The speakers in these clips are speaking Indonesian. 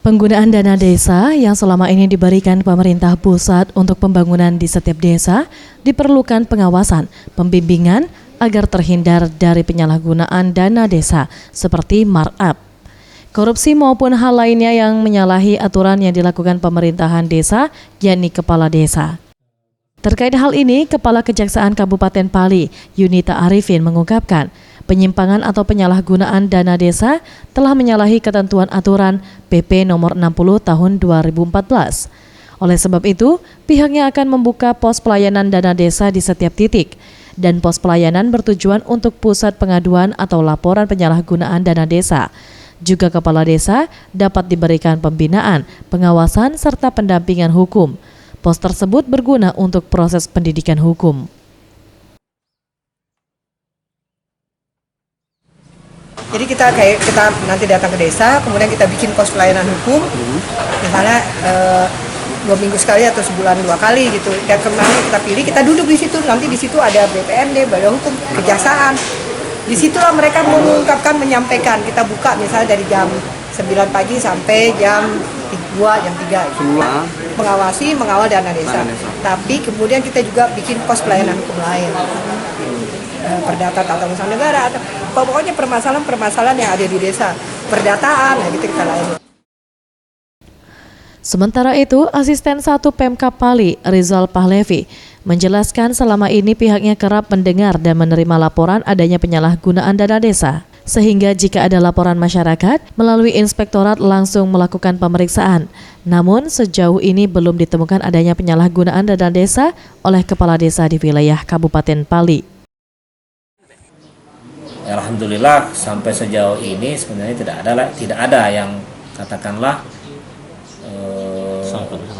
Penggunaan dana desa yang selama ini diberikan pemerintah pusat untuk pembangunan di setiap desa diperlukan pengawasan, pembimbingan agar terhindar dari penyalahgunaan dana desa seperti markup, korupsi maupun hal lainnya yang menyalahi aturan yang dilakukan pemerintahan desa, yakni kepala desa. Terkait hal ini, Kepala Kejaksaan Kabupaten Pali, Yunita Arifin mengungkapkan, penyimpangan atau penyalahgunaan dana desa telah menyalahi ketentuan aturan PP nomor 60 tahun 2014. Oleh sebab itu, pihaknya akan membuka pos pelayanan dana desa di setiap titik, dan pos pelayanan bertujuan untuk pusat pengaduan atau laporan penyalahgunaan dana desa. Juga kepala desa dapat diberikan pembinaan, pengawasan, serta pendampingan hukum. Pos tersebut berguna untuk proses pendidikan hukum. Jadi kita nanti datang ke desa, kemudian kita bikin pos pelayanan hukum, misalnya 2 minggu sekali atau sebulan 2 kali gitu. Dan kemarin kita pilih, kita duduk di situ, nanti di situ ada BPND, Badan Hukum, Kejaksaan. Disitulah mereka mengungkapkan, menyampaikan. Kita buka misalnya dari jam 9 pagi sampai jam 2, jam 3. Semua Mengawal dana desa. Tapi kemudian kita juga bikin pos pelayanan hukum lain. Perdata tata usaha negara, atau pokoknya permasalahan-permasalahan yang ada di desa, perdataan, gitu kita layani. Sementara itu, Asisten 1 Pemkab Pali, Rizal Pahlevi, menjelaskan selama ini pihaknya kerap mendengar dan menerima laporan adanya penyalahgunaan dana desa. Sehingga jika ada laporan masyarakat, melalui inspektorat langsung melakukan pemeriksaan. Namun sejauh ini belum ditemukan adanya penyalahgunaan dana desa oleh kepala desa di wilayah Kabupaten Pali. Alhamdulillah sampai sejauh ini sebenarnya tidak ada yang katakanlah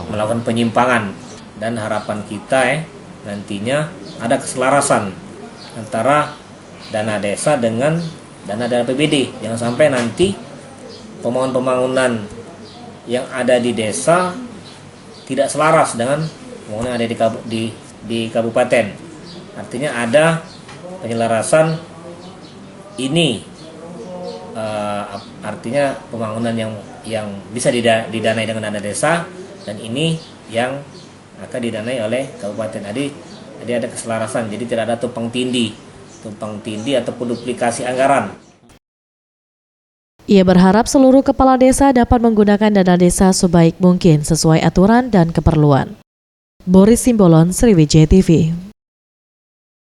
melakukan penyimpangan, dan harapan kita nantinya ada keselarasan antara dana desa dengan dana APBD. Jangan sampai nanti pembangunan yang ada di desa tidak selaras dengan pembangunan yang ada di kabupaten. Artinya ada penyelarasan ini, artinya pembangunan yang bisa didanai dengan dana desa, dan ini yang akan didanai oleh kabupaten. Jadi ada keselarasan, jadi tidak ada tumpang tindih ataupun duplikasi anggaran. Ia berharap seluruh kepala desa dapat menggunakan dana desa sebaik mungkin sesuai aturan dan keperluan. Boris Simbolon, Sriwijaya TV.